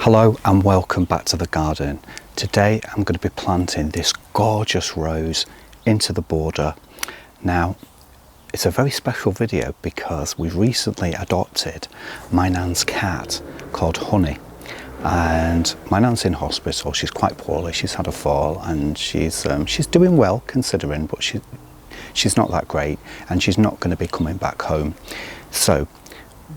Hello and welcome back to the garden. Today I'm going to be planting this gorgeous rose into the border. Now it's a very special video because we recently adopted my nan's cat called Honey, and my nan's in hospital. She's quite poorly, she's had a fall, and she's doing well considering, but she's not that great, and she's not going to be coming back home. So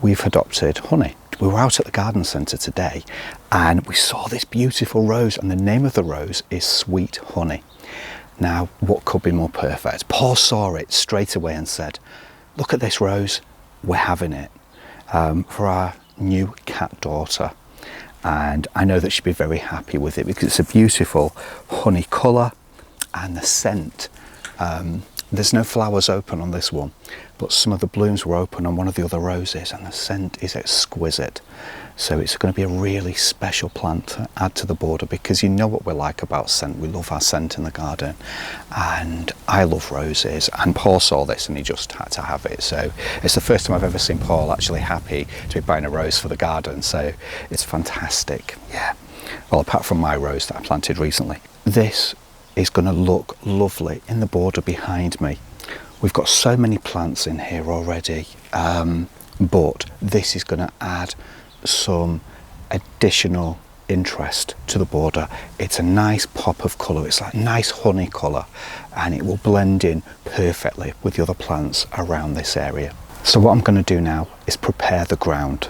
we've adopted Honey. We were out at the garden centre today and we saw this beautiful rose, and the name of the rose is Sweet Honey. Now, what could be more perfect? Paul saw it straight away and said, look at this rose, we're having it for our new cat daughter. And I know that she'd be very happy with it because it's a beautiful honey colour, and the scent. There's no flowers open on this one, but some of the blooms were open on one of the other roses, and the scent is exquisite. So it's going to be a really special plant to add to the border, because you know what we're like about scent. We love our scent in the garden, and I love roses, and Paul saw this and he just had to have it. So it's the first time I've ever seen Paul actually happy to be buying a rose for the garden, so it's fantastic. Yeah, well, apart from my rose that I planted recently. This is going to look lovely in the border behind me. We've got so many plants in here already, but this is going to add some additional interest to the border. It's a nice pop of colour, it's like nice honey colour, and it will blend in perfectly with the other plants around this area. So what I'm going to do now is prepare the ground.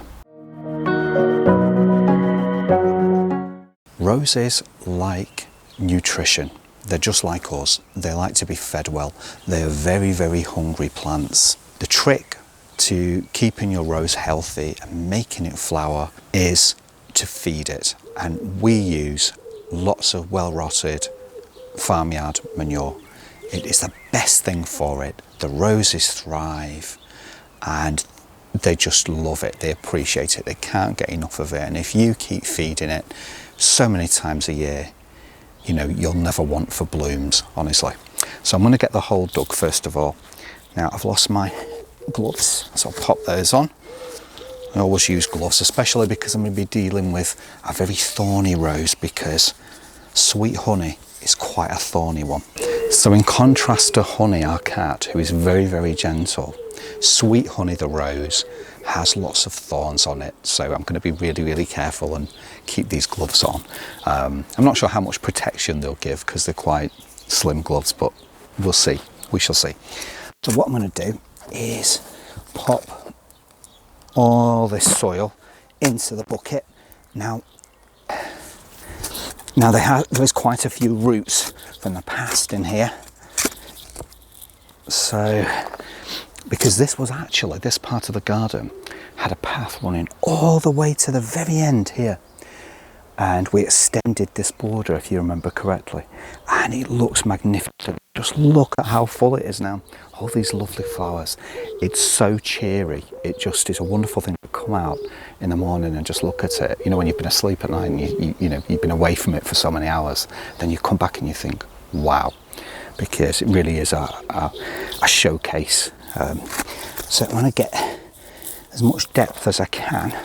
Roses like nutrition. They're just like us. They like to be fed well. They are very, very hungry plants. The trick to keeping your rose healthy and making it flower is to feed it. And we use lots of well-rotted farmyard manure. It is the best thing for it. The roses thrive and they just love it. They appreciate it. They can't get enough of it. And if you keep feeding it so many times a year, you know, you'll never want for blooms, honestly. So I'm going to get the hole dug first of all. Now, I've lost my gloves, so I'll pop those on. I always use gloves, especially because I'm going to be dealing with a very thorny rose, because Sweet Honey is quite a thorny one. So in contrast to Honey, our cat, who is very, very gentle, Sweet Honey, the rose, has lots of thorns on it. So I'm going to be really, really careful and keep these gloves on. I'm not sure how much protection they'll give because they're quite slim gloves, but we'll see. We shall see. So what I'm going to do is pop all this soil into the bucket. Now there's quite a few roots from the past in here. So, because this part of the garden had a path running all the way to the very end here. And we extended this border, if you remember correctly. And it looks magnificent. Just look at how full it is now. All these lovely flowers. It's so cheery. It just is a wonderful thing to come out in the morning and just look at it. You know, when you've been asleep at night and you've been away from it for so many hours, then you come back and you think, wow. Because it really is a showcase. So I'm going to get as much depth as I can.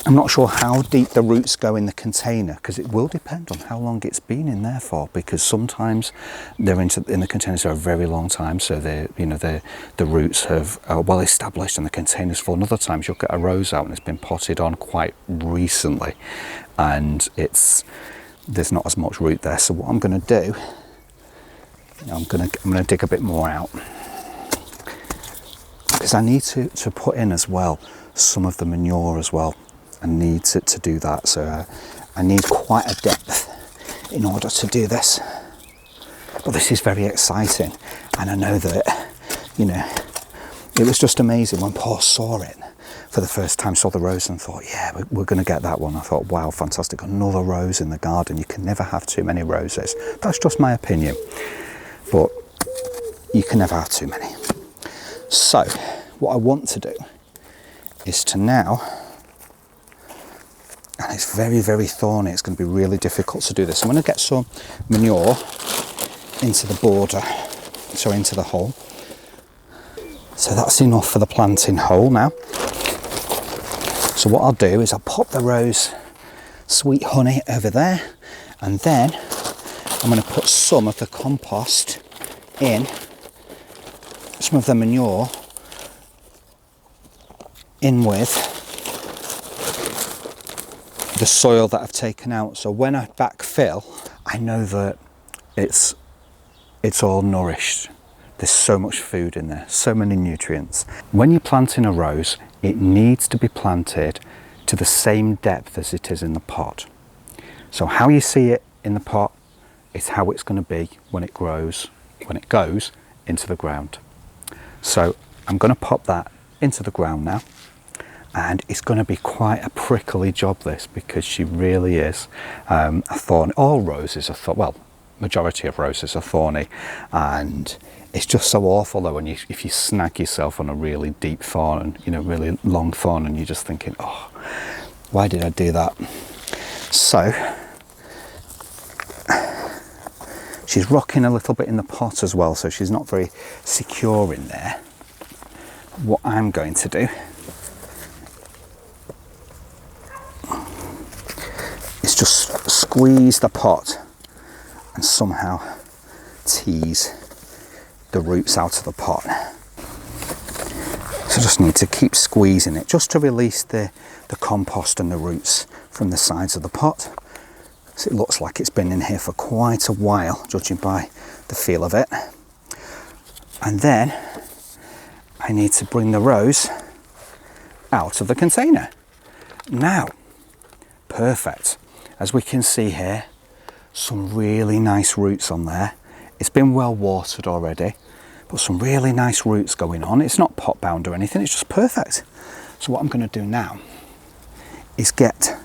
I'm not sure how deep the roots go in the container, because it will depend on how long it's been in there for, because sometimes they're in the containers for a very long time, so the roots are well established and the container's full. And other times you'll get a rose out and it's been potted on quite recently and there's not as much root there. So what I'm going to do, I'm going to dig a bit more out, because I need to put in as well some of the manure as well. I need to do that, so I need quite a depth in order to do this. But this is very exciting, and I know that, you know, it was just amazing when Paul saw it for the first time, saw the rose and thought, yeah, we're going to get that one. I thought, wow, fantastic, another rose in the garden. You can never have too many roses. That's just my opinion, but you can never have too many. So what I want to do is to now, and it's very, very thorny, it's going to be really difficult to do this. I'm going to get some manure into the border, so into the hole. So that's enough for the planting hole now. So what I'll do is I'll pop the rose sweet honey over there, and then I'm going to put some of the compost in, some of the manure in with the soil that I've taken out. So when I backfill, I know that it's all nourished. There's so much food in there, so many nutrients. When you're planting a rose, it needs to be planted to the same depth as it is in the pot. So how you see it in the pot is how it's going to be when it grows, when it goes into the ground. So I'm going to pop that into the ground now, and it's going to be quite a prickly job, this, because she really is a thorn. All roses are thorny, well, majority of roses are thorny, and it's just so awful though when if you snag yourself on a really deep thorn, and you know, really long thorn, and you're just thinking, oh, why did I do that? So she's rocking a little bit in the pot as well, so she's not very secure in there. What I'm going to do is just squeeze the pot and somehow tease the roots out of the pot. So just need to keep squeezing it just to release the compost and the roots from the sides of the pot. So it looks like it's been in here for quite a while, judging by the feel of it. And then I need to bring the rose out of the container. Now, perfect. As we can see here, some really nice roots on there. It's been well watered already, but some really nice roots going on. It's not pot bound or anything, it's just perfect. So what I'm going to do now is get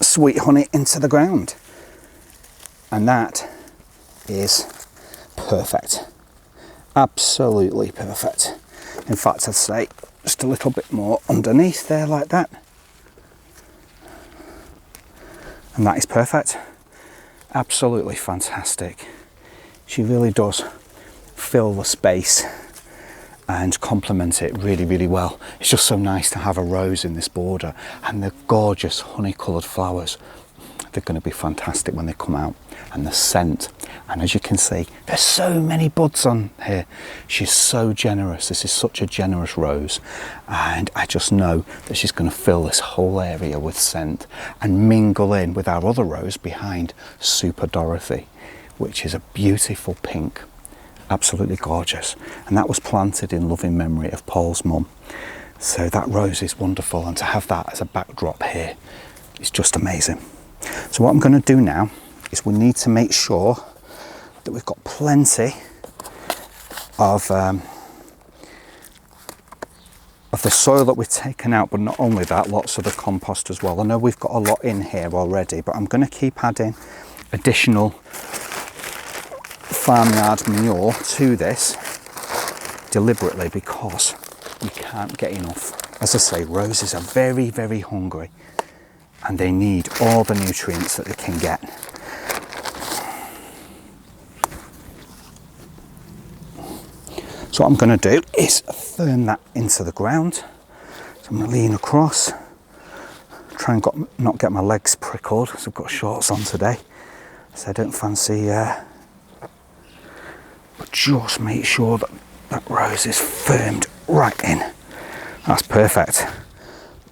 sweet honey into the ground, and that is perfect, absolutely perfect. In fact, I'd say just a little bit more underneath there like that, and that is perfect. Absolutely fantastic. She really does fill the space and complement it really, really well. It's just so nice to have a rose in this border, and the gorgeous honey coloured flowers. They're going to be fantastic when they come out, and the scent. And as you can see, there's so many buds on here. She's so generous. This is such a generous rose, and I just know that she's going to fill this whole area with scent and mingle in with our other rose behind, Super Dorothy, which is a beautiful pink. Absolutely gorgeous, and that was planted in loving memory of Paul's mum. So that rose is wonderful, and to have that as a backdrop here is just amazing. So what I'm going to do now is we need to make sure that we've got plenty of the soil that we've taken out, but not only that, lots of the compost as well. I know we've got a lot in here already, but I'm going to keep adding additional farmyard manure to this deliberately, because we can't get enough. As I say, roses are very, very hungry, and they need all the nutrients that they can get. So what I'm going to do is firm that into the ground. So I'm going to lean across, try and not get my legs prickled, because I've got shorts on today, so I don't fancy but just make sure that that rose is firmed right in. That's perfect.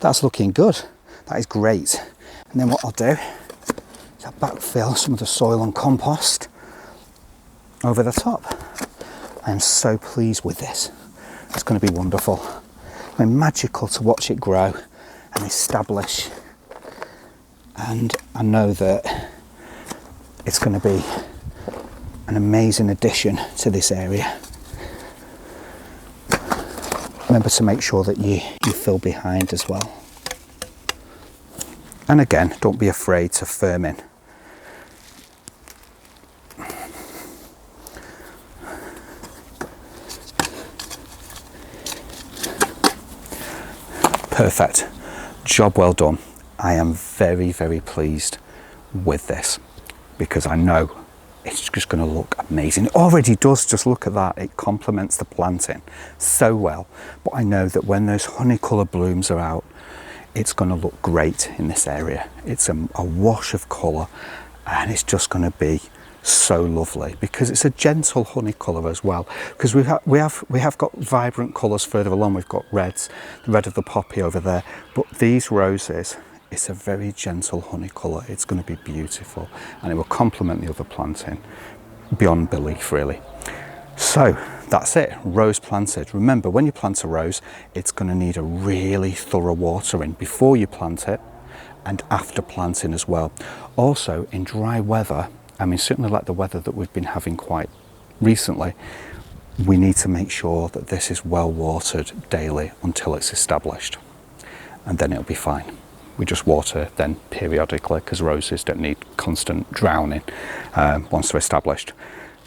That's looking good. That is great. And then what I'll do is I'll backfill some of the soil and compost over the top. I am so pleased with this. It's going to be wonderful. I mean, magical to watch it grow and establish. And I know that it's going to be an amazing addition to this area. Remember to make sure that you fill behind as well. And again, don't be afraid to firm in. Perfect. Job well done. I am very, very pleased with this, because I know it's just going to look amazing. It already does, just look at that. It complements the planting so well. But I know that when those honey coloured blooms are out, it's going to look great in this area. It's a wash of colour, and it's just going to be so lovely because it's a gentle honey colour as well, because we have got vibrant colours further along. We've got reds, the red of the poppy over there, but these roses, it's a very gentle honey colour. It's going to be beautiful, and it will complement the other planting beyond belief, really. So that's it, rose planted. Remember, when you plant a rose, it's going to need a really thorough watering before you plant it and after planting as well. Also, in dry weather, I mean, certainly like the weather that we've been having quite recently, we need to make sure that this is well watered daily until it's established, and then it'll be fine. We just water then periodically, because roses don't need constant drowning once they're established.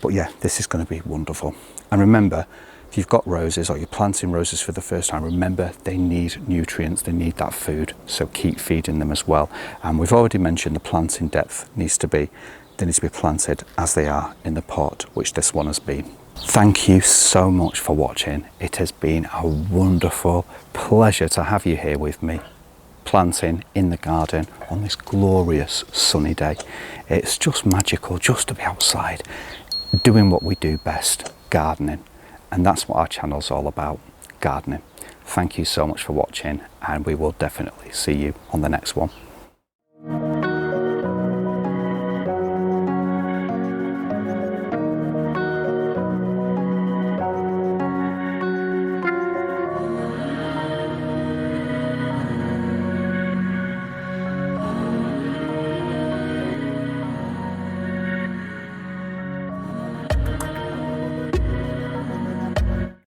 But yeah, this is going to be wonderful. And remember, if you've got roses or you're planting roses for the first time, remember they need nutrients, they need that food, so keep feeding them as well. And we've already mentioned the planting depth needs to be, they need to be planted as they are in the pot, which this one has been. Thank you so much for watching. It has been a wonderful pleasure to have you here with me, planting in the garden on this glorious sunny day. It's just magical just to be outside doing what we do best, gardening. And that's what our channel's all about, gardening. Thank you so much for watching, and we will definitely see you on the next one.